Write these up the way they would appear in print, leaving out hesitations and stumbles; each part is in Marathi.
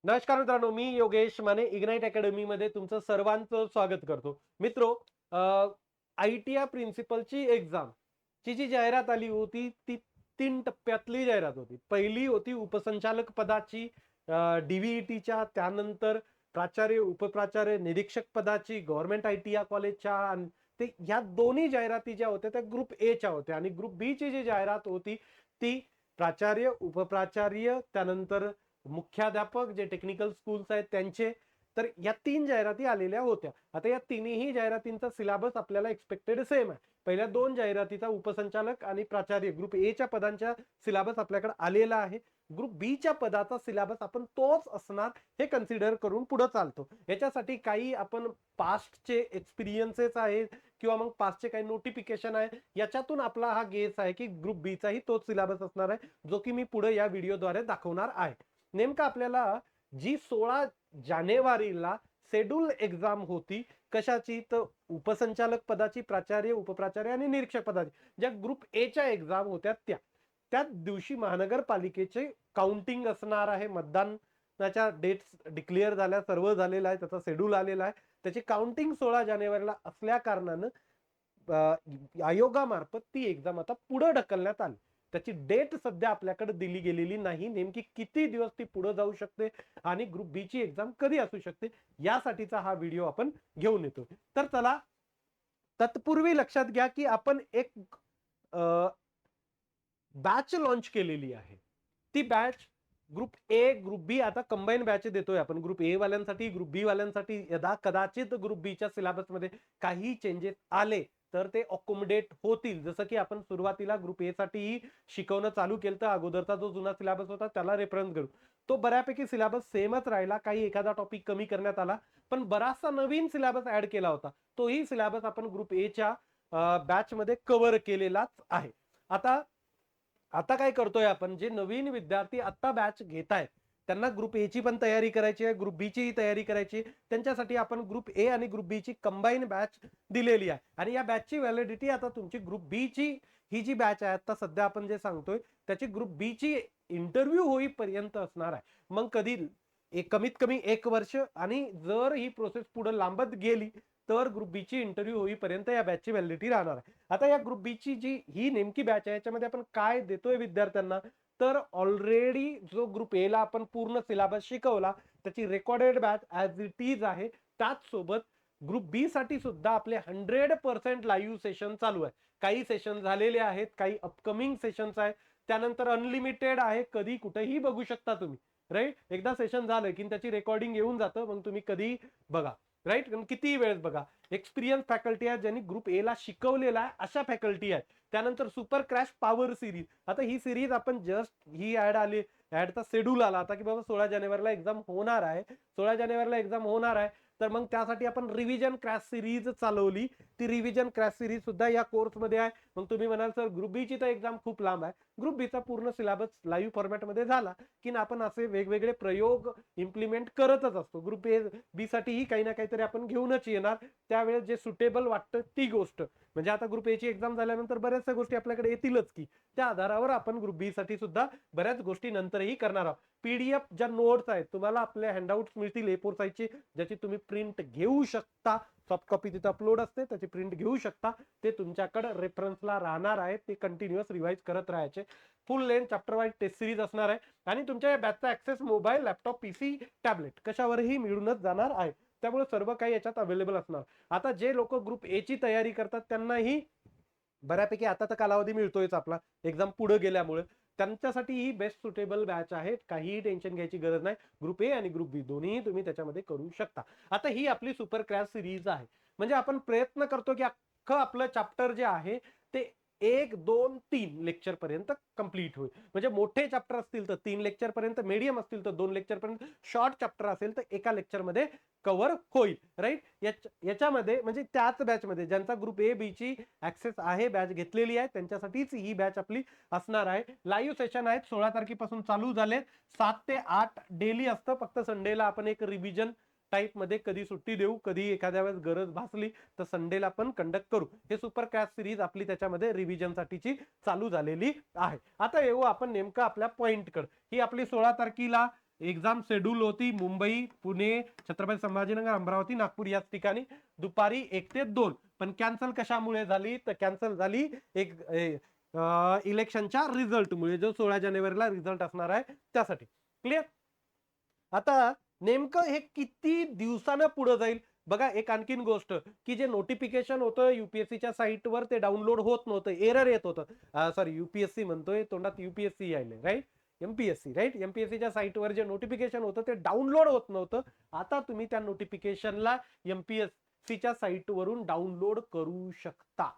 नमस्कार मित्रांनो, मी योगेश माने इग्नाइट अकॅडमी मध्ये तुमचं सर्वांचं स्वागत करतो. मित्रो, ITR प्रिन्सिपलची एक्झाम ची जी जाहिरात आली होती ती 3 टप्प्यातली जाहिरात होती. पहिली होती उपसंचालक पदाची DVETच्या, त्यानंतर प्राचार्य, उपप्राचार्य, निरीक्षक पदाची गव्हर्नमेंट ITR कॉलेजच्या. ते ह्या दोन्ही जाहिराती ज्या होत्या त्या ग्रुप ए च्या होत्या आणि ग्रुप बी ची जी जाहिरात होती ती प्राचार्य, उपप्राचार्य, त्यानंतर मुख्याध्यापक जे टेक्निकल स्कूल्स आहेत त्यांचे. तर या 3 जाहिराती आलेल्या होत्या. आता या तिन्ही जाहिरातींचा सिलेबस आपल्याला एक्सपेक्टेड सेम आहे. पहिल्या 2 जाहिरातीचा उपसंचालक आणि प्राचार्य ग्रुप ए च्या पदांचा सिलेबस आपल्याकडे आलेला आहे. ग्रुप बी च्या पदाचा सिलेबस आपण तोच असणार हे कन्सिडर करून पुढे चालतो. याच्यासाठी काही आपण पास्टचे एक्सपिरियन्सेस आहेत किंवा मग पास्टचे काही नोटिफिकेशन आहे, याच्यातून आपला हा गेस आहे की ग्रुप बी चाही तोच सिलेबस असणार आहे, जो की मी पुढे या व्हिडिओद्वारे दाखवणार आहे. नेमका आपल्याला जी 16 जानेवारीला शेड्यूल एक्झाम होती कशाची, तर उपसंचालक पदाची, प्राचार्य, उपप्राचार्य आणि निरीक्षक पदाची ज्या ग्रुप ए च्या एक्झाम होत्या त्या दिवशी महानगरपालिकेचे काउंटिंग असणार आहे. मतदानाच्या डेट्स डिक्लेअर झाल्या, सर्व झालेला आहे, त्याचा शेड्यूल आलेला आहे. त्याची काउंटिंग 16 जानेवारीला असल्या कारणानं आयोगामार्फत ती एक्झाम आता पुढे ढकलण्यात आली. त्याची डेट सध्या आपल्याकडे दिली गेलेली नाही. नेमकी किती दिवस ती पुढे जाऊ शकते आणि ग्रुप बी ची एक्झाम कधी असू शकते यासाठीचा हा व्हिडिओ आपण घेऊन येतो. तर चला, तत्पूर्वी लक्षात घ्या की आपण एक बॅच लॉन्च केलेली आहे. ती बॅच ग्रुप ए, ग्रुप बी, आता कंबाईन बॅच देतोय आपण. ग्रुप ए वाल्यांसाठी, ग्रुप बी वाल्यांसाठी. यदा कदाचित ग्रुप बी च्या सिलेबस मध्ये काही चेंजेस आले तर ते अकोमोडेट होतील. जसं की आपण सुरुवातीला ग्रुप ए साठी शिकवणं चालू केलं, तर अगोदरचा जो जुना सिलेबस होता त्याला रेफरन्स करू, तो बऱ्यापैकी सिलेबस सेमच राहिला. काही एखादा टॉपिक कमी करण्यात आला, पण बराचसा नवीन सिलेबस ऍड केला होता. तोही सिलेबस आपण ग्रुप ए च्या बॅच मध्ये कव्हर केलेलाच आहे. आता काय करतोय आपण, जे नवीन विद्यार्थी आता बॅच घेत आहेत त्यांना ग्रुप ए ची पण तयारी करायची आहे, ग्रुप बी ची तयारी करायची. त्यांच्यासाठी आपण ग्रुप ए आणि ग्रुप बी ची कंबाईन बॅच दिलेली आहे. आणि या बॅचची व्हॅलिडिटी आता तुमची ग्रुप बी ची ही जी बॅच आहे आता सध्या आपण जे सांगतोय त्याची ग्रुप बी ची इंटरव्ह्यू होईपर्यंत असणार आहे. मग कधी कमीत कमी 1 वर्ष, आणि जर ही प्रोसेस पुढे लांबत गेली तर ग्रुप बी ची इंटरव्ह्यू होईपर्यंत या बॅचची व्हॅलिडिटी राहणार आहे. आता या ग्रुप बी ची जी ही नेमकी बॅच आहे याच्यामध्ये आपण काय देतोय विद्यार्थ्यांना, तर ऑलरेडी जो ग्रुप ए ला आपण पूर्ण सिलेबस शिकवला त्याची recorded batch as it is आहे. त्याच सोबत ग्रुप बी साठी सुद्धा आपले 100% लाईव्ह सेशन चालू आहे. काही सेशन झालेले आहेत, काही अपकमिंग सेशन्स आहेत. त्यानंतर अनलिमिटेड आहे, कधी कुठेही बघू शकता तुम्ही. राईट, एकदा सेशन झालं की त्याची रेकॉर्डिंग येऊन जातं, मग तुम्ही कधी बघा. राईट, किती वेळेस बघा. एक्सपिरियन्स फॅकल्टी आहे, ज्यांनी ग्रुप ए ला शिकवलेला आहे अशा फॅकल्टी आहे. त्यानंतर सुपर क्रॅश पॉवर सिरीज, आता ही सिरीज आपण जस्ट ही ऍड आली, ऍडचा शेड्यूल आला आता की बाबा 16 जानेवारीला एक्झाम होणार आहे. 16 जानेवारीला एक्झाम होणार आहे, तर मग त्यासाठी आपण रिव्हिजन क्रॅश सिरीज चालवली. ती रिव्हिजन क्रॅश सिरीज सुद्धा या कोर्समध्ये आहे. मग तुम्ही म्हणाल सर ग्रुप बी ची तर एक्झाम खूप लांब आहे. ग्रुप बी चा पूर्ण सिलेबस लाईव्ह फॉर्मॅटमध्ये झाला की आपण असे वेगवेगळे प्रयोग इम्प्लिमेंट करतच असतो. ग्रुप ए बी साठीही काही ना काहीतरी आपण घेऊनच येणार. त्यावेळेस जे सुटेबल वाटतं ती गोष्ट, म्हणजे आता ग्रुप ए ची एक्झाम झाल्यानंतर बऱ्याचशा गोष्टी आपल्याकडे येतीलच की, त्या आधारावर आपण ग्रुप बी साठी सुद्धा बऱ्याच गोष्टी नंतरही करणार आहोत. पीडीएफ ज्या नोट्स आहेत तुम्हाला आपल्या हँडआउट्स मिळतील A4 साईजची, ज्याची तुम्ही प्रिंट घेऊ शकता. सॉफ्ट कॉपी तिथे अपलोड असते, त्याची प्रिंट घेऊ शकता. ते तुमच्याकडे रेफरन्सला राहणार आहे. ते कंटिन्युअस रिवाइज करत राहायचे. Full length chapter wise test series असणार आहे. आणि तुमच्या या बॅचचा access mobile, laptop, PC, tablet कशावरही मिळूनच जाणार आहे. त्यामुळे सर्व काही याच्यात अवेलेबल असणार. आता जे लोक ग्रुप ए ची तयारी करतात त्यांनाही बऱ्यापैकी आता तर कालावधी मिळतोयच आपला एक्झाम पुढे गेल्यामुळे. त्यांच्यासाठी ही बेस्ट सुटेबल बॅच आहे. काहीही टेन्शन घ्यायची गरज नाही. ग्रुप ए आणि ग्रुप बी दोन्ही तुम्ही त्याच्यामध्ये करू शकता. आता ही आपली सुपर क्रॅश सिरीज आहे. म्हणजे आपण प्रयत्न करतो की अख्खं आपलं चॅप्टर जे आहे ते 1, 2, 3 लेक्चर पर्यंत कंप्लीट होईल. म्हणजे मोठे चॅप्टर असतील तर 3 लेक्चर पर्यंत, मीडियम असतील तर 2 लेक्चर पर्यंत, शॉर्ट चॅप्टर असेल तर एका लेक्चर मध्ये कव्हर होईल. राईट, याच्यामध्ये म्हणजे त्याच बॅच मध्ये ज्यांचा ग्रुप ए बी ची ऍक्सेस आहे, बॅच घेतलेली आहे, त्यांच्यासाठीच ही बॅच आपली असणार आहे. लाईव्ह सेशन आहेत 16 तारखेपासून चालू झाले. 7 ते 8 डेली असतं. फक्त संडेला आपण एक रिव्हिजन टाइप मध्ये कधी सुट्टी देऊ, कधी एखाद्या वेळेस गरज भासली तर संडेला आपण कंडक्ट करू. हे सुपर क्रॅश सिरीज आपली त्याच्यामध्ये रिव्हिजन साठीची चालू झालेली आहे. आता येऊ आपण नेमकं आपल्या पॉइंट कडे. ही आपली 16 तारखेला एक्झाम शेड्यूल होती मुंबई, पुणे, छत्रपती संभाजीनगर, अमरावती, नागपूर याच ठिकाणी दुपारी 1 ते 2, पण कॅन्सल कशामुळे झाली? तर कॅन्सल झाली एक इलेक्शनच्या रिझल्टमुळे, जो 16 जानेवारीला रिझल्ट असणार आहे त्यासाठी. क्लिअर? आता नेमकं हे किती दिवसानं पुढे जाईल? बघा, एक आणखीन गोष्ट, की जे नोटिफिकेशन होतं युपीएससीच्या साईटवर ते डाउनलोड होत नव्हतं, एरर येत होतं. सॉरी, युपीएससी म्हणतोय, तोंडात युपीएससी यायले, राईट? MPSC, right? एमपीएससीच्या साईटवर जे नोटिफिकेशन होतं ते डाउनलोड होत नव्हतं. आता तुम्ही त्या नोटिफिकेशनला एमपीएससीच्या साईटवरून डाउनलोड करू शकता.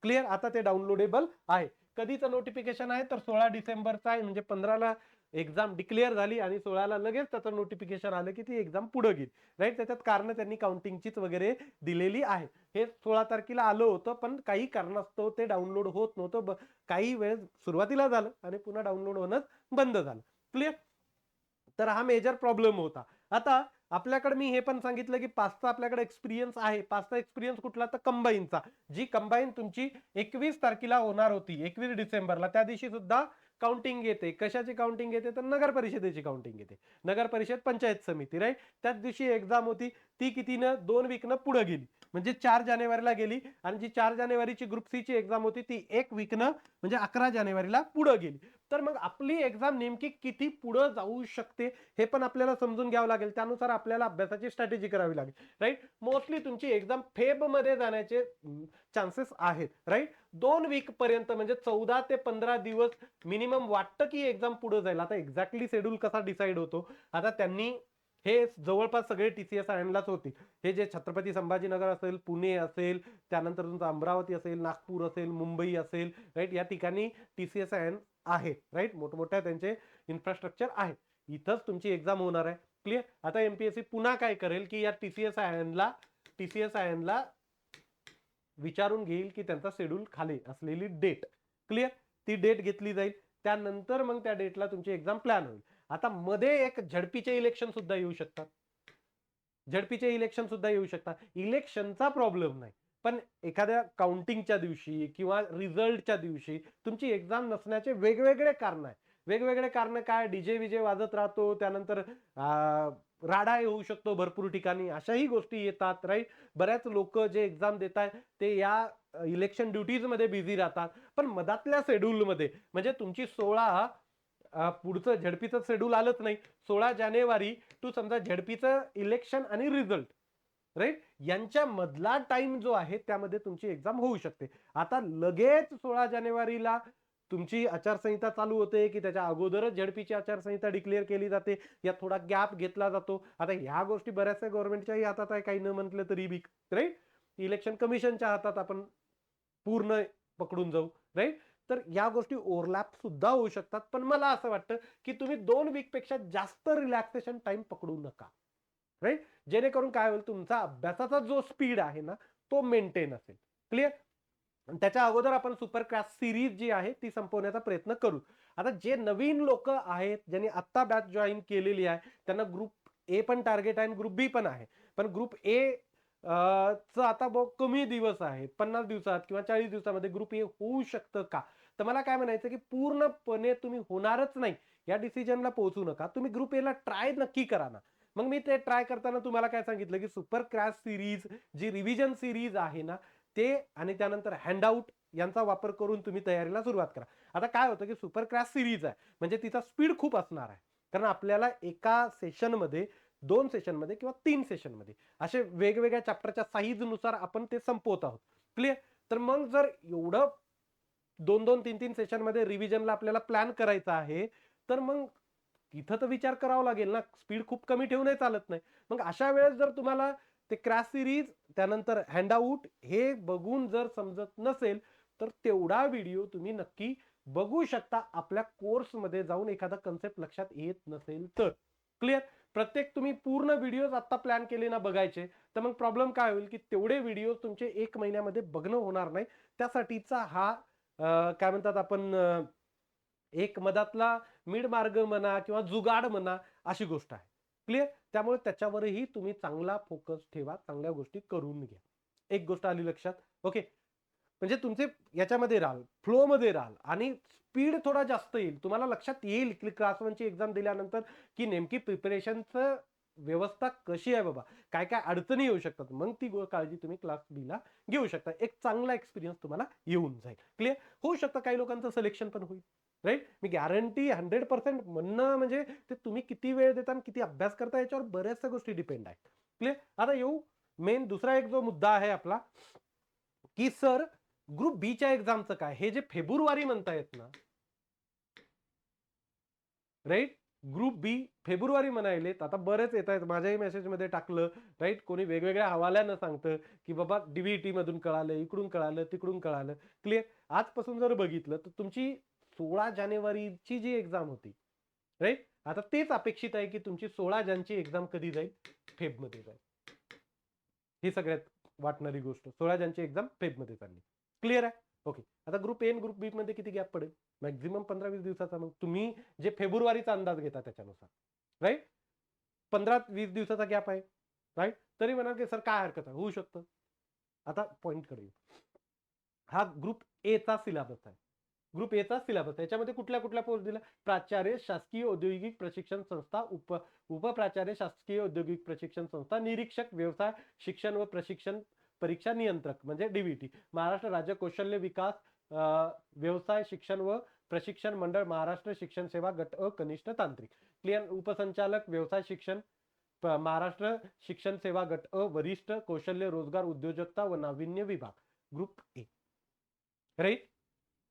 क्लिअर? आता ते डाउनलोडेबल आहे. कधीचं नोटिफिकेशन आहे? तर 16 डिसेंबरचा आहे, म्हणजे 15ला एक्झाम डिक्लेअर झाली आणि 16ला लगेच त्याचं नोटिफिकेशन आलं की ती एक्झाम पुढे गेली, राईट? त्याच्यात कारण त्यांनी काउंटिंगचीच वगैरे दिलेली आहे. हे 16 तारखेला आलं होतं, पण काही कारणास्तव ते डाउनलोड होत नव्हतं. काही वेळ सुरुवातीला झालं आणि पुन्हा डाउनलोड होणं बंद झालं. क्लिअर? तर हा मेजर प्रॉब्लेम होता. आता आपल्याकडे मी हे पण सांगितलं की 5चा आपल्याकडे एक्सपिरियन्स आहे. 5चा एक्सपिरियन्स कुठला? तर कंबाईनचा. जी कंबाईन तुमची 21 तारखेला होणार होती, 21 डिसेंबरला, त्या दिवशी सुद्धा काउंटिंग येते. कशाची काउंटिंग येते? तर नगर परिषदेची काउंटिंग येते. नगर परिषद पंचायत समिती, राईट? त्याच दिवशी एक्झाम होती. ती कितीनं? 2 वीकनं पुढे गेली, म्हणजे 4 जानेवारीला गेली. आणि जी 4 जानेवारीची ग्रुप सी ची एक्झाम होती ती 1 वीकनं म्हणजे 11 जानेवारीला पुढे गेली. तर मग आपली एक्झाम नेमकी किती पुढे जाऊ शकते हे पण आपल्याला समजून घ्यावं लागेल. त्यानुसार आपल्याला अभ्यासाची स्ट्रॅटेजी करावी लागेल, राईट? मोस्टली तुमची एक्झाम फेबमध्ये जाण्याचे चान्सेस आहेत, राईट? 2 वीक पर्यंत म्हणजे 14 ते 15 दिवस मिनिमम वाटतं की एक्झाम पुढे जाईल. आता एक्झॅक्टली शेड्यूल कसा डिसाईड होतो? आता त्यांनी हे जवळपास सगळे टीसीएस आणलाच होती. हे जे छत्रपती संभाजीनगर असेल, पुणे असेल, त्यानंतर तुमचं अमरावती असेल, नागपूर असेल, मुंबई असेल, राईट? या ठिकाणी टीसीएस आहे, राईट? मोठमोठ्या त्यांचे इन्फ्रास्ट्रक्चर आहे. इथंच तुमची एक्झाम होणार आहे. क्लिअर? आता एमपीएससी पुन्हा काय करेल की या टीसीएस आयनला विचारून घेईल की त्यांचा शेड्यूल खाली असलेली डेट. क्लिअर? ती डेट घेतली जाईल. त्यानंतर मग त्या डेटला तुमची एक्झाम प्लॅन होईल. आता मध्ये एक झडपीचे इलेक्शन सुद्धा येऊ शकतात. झडपीचे इलेक्शन सुद्धा येऊ शकतात. इलेक्शनचा प्रॉब्लेम नाही, पण एखाद्या काउंटिंगच्या दिवशी किंवा रिझल्टच्या दिवशी तुमची एक्झाम नसण्याचे वेगवेगळे कारण आहे. वेगवेगळे कारण काय? डीजे विजे वाजत राहतो, त्यानंतर राडा होऊ शकतो भरपूर ठिकाणी, अशाही गोष्टी येतात, राईट? बऱ्याच लोक जे एक्झाम देत आहेत ते या इलेक्शन ड्युटीज मध्ये बिझी राहतात. पण मधातल्या शेड्यूल मध्ये म्हणजे तुमची 16 पुढचं झडपीचं शेड्यूल आलंच नाही. 16 जानेवारी टू समजा झडपीचं इलेक्शन आणि रिझल्ट, राईट? यांच्या मधला टाइम जो आहे त्यामध्ये तुमची एक्झाम होऊ शकते. आता लगेच 16 जानेवारीला तुमची आचारसंहिता चालू होते की त्याच्या अगोदरच झडपीची आचारसंहिता डिक्लेअर केली जाते, या थोडा गॅप घेतला जातो. आता ह्या गोष्टी बऱ्याचशा गव्हर्नमेंटच्याही हातात आहे, काही न म्हटलं तरी बी, राईट? इलेक्शन कमिशनच्या हातात आपण पूर्ण पकडून जाऊ, राईट? तर या गोष्टी ओव्हरलॅप सुद्धा होऊ शकतात. पण मला असं वाटतं की तुम्ही 2 वीक पेक्षा जास्त रिलॅक्सेशन टाइम पकडू नका, राईट? जेणेकरून काय होईल, तुमचा अभ्यासाचा जो स्पीड आहे ना तो मेंटेन असेल. क्लिअर? त्याच्या अगोदर आपण सुपर क्लास सिरीज जी आहे ती संपवण्याचा प्रयत्न करू. आता जे नवीन लोक आहेत ज्यांनी आत्ता बॅच जॉईन केलेली आहे त्यांना ग्रुप ए पण टार्गेट आहे आणि ग्रुप बी पण आहे. पण ग्रुप ए च आता बहुत कमी दिवस आहेत, 50 दिवसात किंवा 40 दिवसामध्ये ग्रुप ए होऊ शकतं का? तर मला काय म्हणायचं की पूर्णपणे तुम्ही होणारच नाही या डिसिजनला पोहोचू नका. तुम्ही ग्रुप ए ला ट्राय नक्की करा ना. मग मी ते ट्राय करताना तुम्हाला काय सांगितलं की सुपर क्रॅश सिरीज जी रिव्हिजन सिरीज आहे ना ते आणि त्यानंतर हँडआउट यांचा वापर करून तुम्ही तयारीला सुरुवात करा. आता काय होतं की सुपर क्रॅश सिरीज आहे म्हणजे तिचा स्पीड खूप असणार आहे, कारण आपल्याला एका सेशनमध्ये 2 सेशनमध्ये किंवा 3 सेशनमध्ये असे वेगवेगळ्या चॅप्टरच्या साईज नुसार आपण ते संपवत आहोत. क्लिअर? तर मग जर एवढं 2-2, 3-3 सेशन मध्ये रिव्हिजनला आपल्याला प्लॅन करायचा आहे, तर मग तिथं तर विचार करावा लागेल ना, स्पीड खूप कमी ठेवूनही चालत नाही. मग अशा वेळेस जर तुम्हाला ते क्रॅश सिरीज त्यानंतर हँडआउट हे बघून जर समजत नसेल तर तेवढा व्हिडिओ तुम्ही नक्की बघू शकता आपल्या कोर्समध्ये जाऊन, एखादा कन्सेप्ट लक्षात येत नसेल तर. क्लिअर? प्रत्येक तुम्ही पूर्ण व्हिडिओज आता प्लॅन केले ना बघायचे, तर मग प्रॉब्लेम काय होईल की तेवढे व्हिडिओ तुमचे 1 महिन्यामध्ये बघणं होणार नाही. त्यासाठीचा हा काय म्हणतात आपण एक मधातला मिड मार्ग म्हणा किंवा जुगाड म्हणा, अशी गोष्ट आहे. क्लिअर? त्यामुळे त्याच्यावरही तुम्ही चांगला फोकस ठेवा, चांगल्या गोष्टी करून घ्या. एक गोष्ट आली लक्षात? ओके. म्हणजे तुमचे याच्यामध्ये राहाल, फ्लो मध्ये राहाल आणि स्पीड थोडा जास्त येईल. तुम्हाला लक्षात येईल की क्लास 1 ची एक्झाम दिल्यानंतर की नेमकी प्रिपरेशनचं व्यवस्था कशी आहे बाबा, काय काय अडचणी येऊ शकतात. मग ती काळजी तुम्ही क्लास बी ला घेऊ शकता. एक चांगला एक्सपिरियन्स तुम्हाला येऊन जाईल. क्लिअर होऊ शकतं, काही लोकांचं सिलेक्शन पण होईल. राईट, मी गॅरंटी 100% म्हणणं म्हणजे ते तुम्ही किती वेळ देता आणि किती अभ्यास करता याच्यावर बऱ्याचशा गोष्टी डिपेंड आहेत. क्लिअर. आता येऊ मेन दुसरा एक जो मुद्दा आहे आपला, की सर ग्रुप बी च्या एक्झामचं काय, हे जे फेब्रुवारी म्हणतायत ना, राईट, ग्रुप बी फेब्रुवारी म्हणायलेत. आता बरेच येत आहेत, माझ्याही मेसेजमध्ये टाकलं, राईट, कोणी वेगवेगळ्या हवाल्यानं सांगतं की बाबा डीबीटी मधून कळालं, इकडून कळालं, तिकडून कळालं. क्लिअर. आजपासून जर बघितलं तर तुमची 16 जानेवारीची जी एक्झाम होती, राईट, आता तेच अपेक्षित आहे की तुमची 16 जानेची एक्झाम कधी जाईल, फेबमध्ये जाईल. ही सगळ्यात वाटणारी गोष्ट, 16 जानेची एक्झाम फेबमध्ये चालली. क्लिअर आहे. ओके. आता ग्रुप ए आणि ग्रुप बी मध्ये किती गॅप पडेल, मॅक्झिमम 15-20 दिवसाचा. मग तुम्ही जे फेब्रुवारीचा अंदाज घेता त्याच्यानुसार, राईट, 15-20 दिवसाचा गॅप आहे. राईट, तरी म्हणाल की सर काय हरकत आहे, होऊ शकतं. आता पॉइंट कडे येऊ. हा ग्रुप ए चा सिलेबस आहे. ग्रुप ए चा सिलेबस, त्याच्यामध्ये कुठल्या कुठल्या पोस्ट दिला, प्राचार्य शासकीय औद्योगिक प्रशिक्षण संस्था, उपप्राचार्य शासकीय औद्योगिक प्रशिक्षण संस्था, निरीक्षक व्यवसाय शिक्षण व प्रशिक्षण परीक्षा नियंत्रक म्हणजे डीबीटी, महाराष्ट्र राज्य कौशल्य विकास व्यवसाय शिक्षण व प्रशिक्षण मंडळ, महाराष्ट्र शिक्षण सेवा गट अ कनिष्ठ तांत्रिक. क्लिअर. उपसंचालक व्यवसाय शिक्षण महाराष्ट्र शिक्षण सेवा गट अ वरिष्ठ कौशल्य रोजगार उद्योजकता व नाविन्य विभाग, ग्रुप ए. राईट,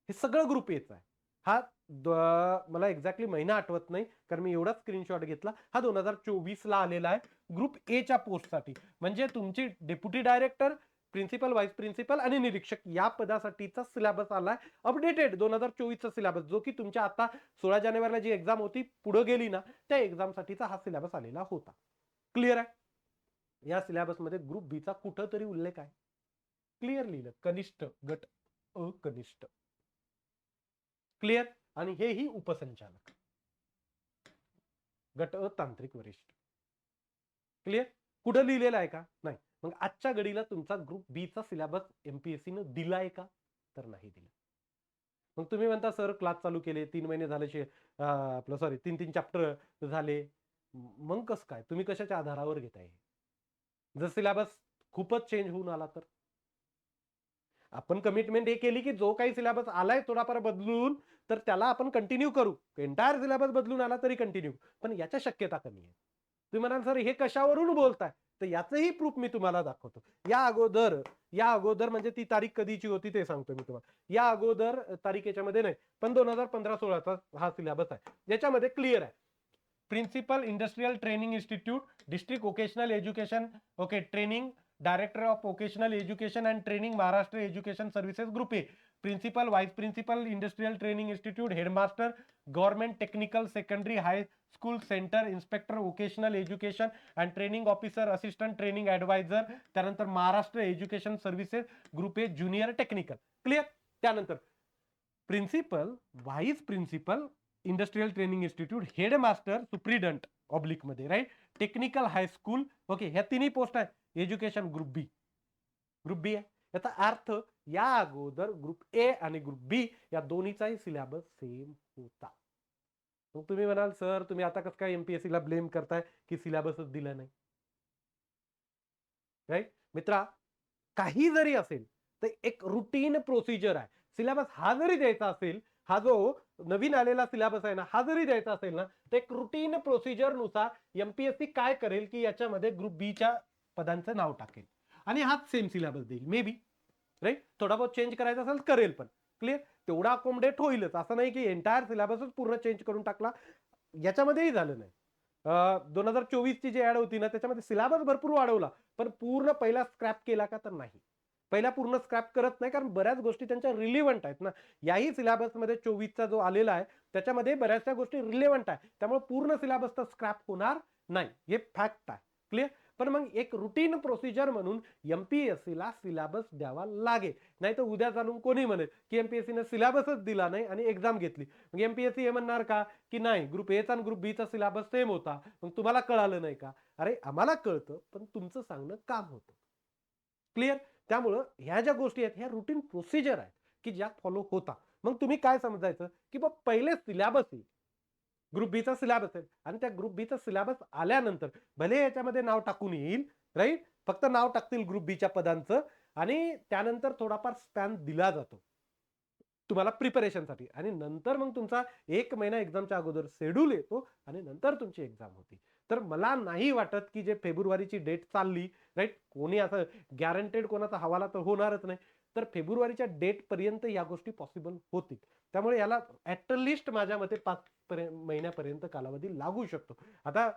हे सगळं ग्रुप एच आहे. हा मला एक्झॅक्टली महिना आठवत नाही कारण मी एवढा स्क्रीनशॉट घेतला. हा 2024 ला आलेला आहे ग्रुप ए च्या पोस्टसाठी. म्हणजे तुमची deputy director, principal, vice principal आणि निरीक्षक या पदासाठीचा सिलेबस आलाय अपडेटेड 2024 चा सिलेबस, जो की तुमच्या आता 16 जानेवारीला जी एक्झाम होती पुढे गेली ना, त्या एक्झाम साठीचा हा सिलेबस आलेला होता. क्लिअर आहे. या सिलेबस मध्ये ग्रुप बी चा कुठंतरी उल्लेख आहे, क्लिअर लिहिलं, कनिष्ठ गट अ कनिष्ठ. क्लिअर. आणि हेही उपसंचालक गट अ तांत्रिक वरिष्ठ. क्लिअर. कुठं लिहिलेलं आहे का, नाही. मग आजच्या घडीला तुमचा ग्रुप बी चा सिलेबस एमपीएससी न दिलाय का, तर नाही दिला. मग तुम्ही म्हणता सर क्लास चालू केले 3 महिने झाले, आपलं सॉरी 3-3 चॅप्टर झाले, मग कसं काय, तुम्ही कशाच्या आधारावर घेताय? जर सिलेबस खूपच चेंज होऊन आला तर आपण कमिटमेंट हे केली की जो काही सिलेबस आलाय थोडाफार बदलून, तर त्याला आपण कंटिन्यू करू. एंटायर सिलेबस बदलून आला तरी कंटिन्यू, पण याच्या शक्यता कमी आहे. तुम्ही म्हणाल सर हे कशावरून बोलताय, तर याचंही प्रूफ मी तुम्हाला दाखवतो. या अगोदर म्हणजे ती तारीख कधीची होती ते सांगतो मी तुम्हाला. या अगोदर तारीख याच्यामध्ये नाही, पण 2015-16चा हा सिलेबस आहे, ज्याच्यामध्ये क्लिअर आहे. Principal industrial training institute, district vocational education, okay, training, director of vocational education and training, Maharashtra education services group A, principal, vice principal, industrial training institute, headmaster, government technical secondary high school centre, inspector vocational education and training officer, assistant training adviser, त्यानंतर Maharashtra education services group A junior technical. Clear. त्यानंतर principal, vice principal, industrial training institute, headmaster, superintendent oblique मध्ये, राईट, टेक्निकल हायस्कूल, ओके, ह्या तिन्ही पोस्ट आहे एज्युकेशन ग्रुप बी. ग्रुप बी आहे. याचा अर्थ या अगोदर ग्रुप ए आणि ग्रुप बी या दोन्हीचाही सिलेबस सेम होता. मग तुम्ही म्हणाल सर तुम्ही आता कसं काय एमपीएससी ला ब्लेम करताय की सिलेबसच दिला नाही. राईट मित्रा, काही जरी असेल तर एक रुटीन प्रोसिजर आहे. सिलेबस हा जरी द्यायचा असेल, हा जो नवीन आलेला सिलेबस आहे ना, हा जरी द्यायचा असेल ना, तर एक रुटीन प्रोसिजर नुसार एमपीएससी काय करेल की याच्यामध्ये ग्रुप बी च्या पदांचं नाव टाकेल आणि हाच सेम सिलेबस देईल मे बी. राईट, थोडा बहुत चेंज करायचा असेल करेल, पण क्लिअर तेवढा अकोमोडेट होईलच. असं नाही की एंटायर सिलेबसच पूर्ण चेंज करून टाकला, याच्यामध्येही झालं नाही. 2024 ची जी ऍड होती ना, त्याच्यामध्ये सिलेबस भरपूर वाढवला, पण पूर्ण पहिला स्क्रॅप केला का, तर नाही. पहिला पूर्ण स्क्रॅप करत नाही, कारण बऱ्याच गोष्टी त्यांच्या रिलेव्हंट आहेत ना. याही सिलेबसमध्ये 24चा जो आलेला आहे त्याच्यामध्ये बऱ्याचशा गोष्टी रिलेव्हंट आहे, त्यामुळे पूर्ण सिलेबस तर स्क्रॅप होणार नाही, हे फॅक्ट आहे. क्लिअर. पण मग एक रुटीन प्रोसिजर म्हणून एमपीएससी ला सिलेबस द्यावा लागेल, नाही तर उद्या चालून कोणी म्हणेल की एमपीएससी ने सिलेबसच दिला नाही आणि एक्झाम घेतली. मग एमपीएससी हे म्हणणार का की नाही ग्रुप ए चा आणि ग्रुप बी चा सिलेबस सेम होता, मग तुम्हाला कळालं नाही का. अरे आम्हाला कळतं, पण तुमचं सांगणं काम होतं. क्लिअर. त्यामुळं ह्या ज्या गोष्टी आहेत ह्या रुटीन प्रोसिजर आहेत की ज्या फॉलो होता. मग तुम्ही काय समजायचं की बा पहिले सिलेबस येईल, ग्रुप बीचा सिलेबस आहे आणि त्या ग्रुप बीचा सिलेबस आल्यानंतर भले याच्यामध्ये नाव टाकून येईल, राईट, फक्त नाव टाकतील ग्रुप बीच्या पदांचं आणि त्यानंतर थोडाफार स्पॅन दिला जातो तुम्हाला प्रिपरेशनसाठी आणि नंतर मग तुमचा 1 महिना एक्झामच्या अगोदर शेड्यूल येतो आणि नंतर तुमची एक्झाम होती. तर मला नाही वाटत की जे फेब्रुवारीची डेट चालली, राईट, कोणी असं गॅरंटेड कोणाचा हवाला तर होणारच नाही. तर फेब्रुवारीच्या डेट पर्यंत या गोष्टी पॉसिबल होतील. त्यामुळे याला ऍट लिस्ट माझ्या मते 5 महिन्यापर्यंत कालावधी लागू शकतो. आता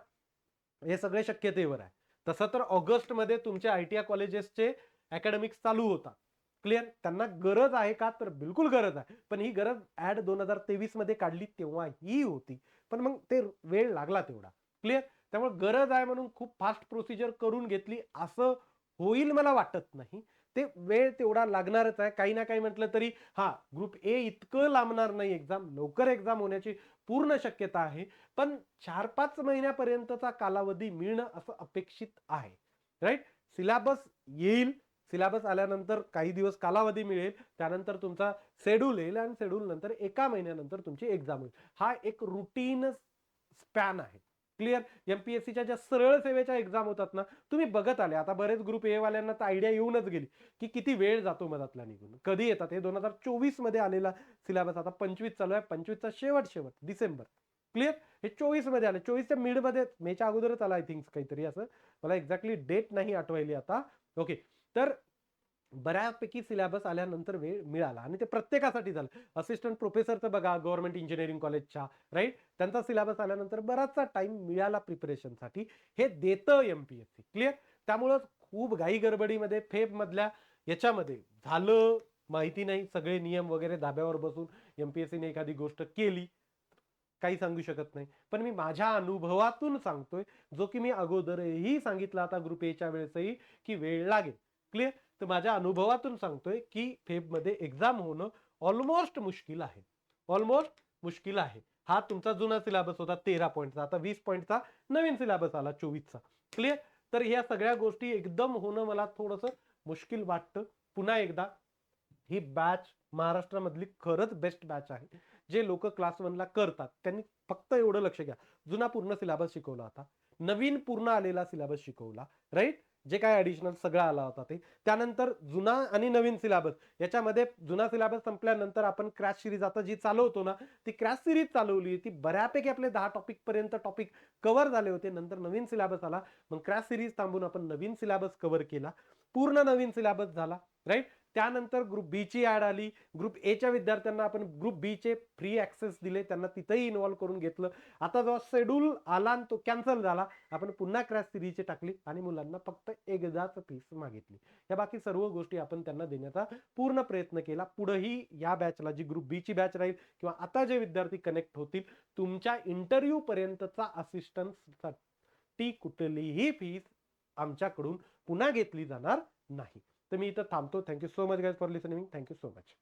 हे सगळे शक्यतेवर आहे. तसं तर ऑगस्टमध्ये तुमच्या ITI कॉलेजेसचे अकॅडमिक्स चालू होतात. क्लिअर? त्यांना गरज आहे का? तर बिलकुल गरज आहे. पण ही गरज ऍड 2023 मध्ये काढली तेव्हा ही होती. पण मग ते वेळ लागला तेवढा. क्लिअर? त्यामुळे गरज आहे म्हणून खूप फास्ट प्रोसिजर करून घेतली असं होईल मला वाटत नाही. ते वेळ तेवढा लागणारच आहे. काही ना काही म्हटलं तरी हा ग्रुप ए इतकं लांबणार नाही एक्झाम. लवकर एक्झाम होण्याची पूर्ण शक्यता आहे. पण 4-5 महिन्यापर्यंतचा कालावधी मिळणं असं अपेक्षित आहे. राईट? सिलेबस येईल. सिलेबस आल्यानंतर काही दिवस कालावधी मिळेल. त्यानंतर तुमचा शेड्यूल येईल आणि शेड्यूल नंतर 1 महिन्यानंतर तुमची एक्झाम होईल. हा एक रुटीन स्पॅन आहे. क्लिअर? MPSCच्या ज्या सरळ सेवेच्या एक्झाम होतात ना, तुम्ही बघत आले. आता बरेच ग्रुप ए वाल्यांना तर आयडिया येऊनच गेली, की किती वेळ जातो मधातला निघून. कधी येतात हे 2024 मध्ये आलेला सिलेबस आता 25 चालू आहे. 25चा शेवट डिसेंबर. क्लिअर? हे 24 मध्ये आले. 24च्या मिड मध्ये मेच्या अगोदरच आला आय थिंक काहीतरी असं. मला एक्झॅक्टली डेट नाही आठवायली आता. ओके. तर बऱ्यापैकी सिलेबस आल्यानंतर वेळ मिळाला आणि ते प्रत्येकासाठी झालं. असिस्टंट प्रोफेसरचं बघा गव्हर्नमेंट इंजिनिअरिंग कॉलेजच्या, राईट, त्यांचा सिलेबस आल्यानंतर बराचसा टाइम मिळाला प्रिपरेशनसाठी. हे देतं MPSC. क्लिअर? त्यामुळं खूप घाई गडबडीमध्ये फेब मधल्या याच्यामध्ये झालं माहिती नाही, सगळे नियम वगैरे धाब्यावर बसून MPSCने एखादी गोष्ट केली, काही सांगू शकत नाही. पण मी माझ्या अनुभवातून सांगतोय, जो की मी अगोदरही सांगितला आता ग्रुप एच्या वेळेसही, की वेळ लागेल. क्लिअर? तर माझ्या अनुभवातून सांगतोय की फेबमध्ये एक्झाम होणं ऑलमोस्ट मुश्किल आहे. ऑलमोस्ट मुश्किल आहे. हा तुमचा जुना सिलेबस होता 13 पॉईंटचा. आता 20 पॉईंटचा नवीन सिलेबस आला 24चा. क्लिअर? तर ह्या सगळ्या गोष्टी एकदम होणं मला थोडंसं मुश्किल वाटतं. पुन्हा एकदा ही बॅच महाराष्ट्रामधली खरंच बेस्ट बॅच आहे. जे लोक क्लास 1 ला करतात त्यांनी फक्त एवढं लक्ष घ्या. जुना पूर्ण सिलेबस शिकवला होता. नवीन पूर्ण आलेला सिलेबस शिकवला. राईट? जे काय ऍडिशनल सगळं आला होता ते. त्यानंतर जुना आणि नवीन सिलेबस याच्यामध्ये जुना सिलेबस संपल्यानंतर आपण क्रॅश सिरीज आता जी चालवतो ना, ती क्रॅश सिरीज चालवली. ती बऱ्यापैकी आपले 10 टॉपिक पर्यंत टॉपिक कव्हर झाले होते. नंतर नवीन सिलेबस आला. मग क्रॅश सिरीज थांबून आपण नवीन सिलेबस कव्हर केला. पूर्ण नवीन सिलेबस झाला. राईट? त्यानंतर ग्रुप बी ची ऍड आली. ग्रुप ए च्या विद्यार्थ्यांना आपण ग्रुप बी चे फ्री ऍक्सेस दिले. त्यांना तिथेही इन्व्हॉल्व करून घेतलं. आता जेव्हा शेड्यूल आला आणि तो कॅन्सल झाला, आपण पुन्हा क्रॅश सिरीज टाकली आणि मुलांना फक्त एकदाच फीस मागितली. या बाकी सर्व गोष्टी आपण त्यांना देण्याचा पूर्ण प्रयत्न केला. पुढेही या बॅचला जी ग्रुप बी ची बॅच राहील किंवा आता जे विद्यार्थी कनेक्ट होतील, तुमच्या इंटरव्ह्यू पर्यंतचा असिस्टन्ससाठी कुठलीही फीस आमच्याकडून पुन्हा घेतली जाणार नाही. तर मी इथं थांबतो. Thank you so much guys for listening. Thank you so much.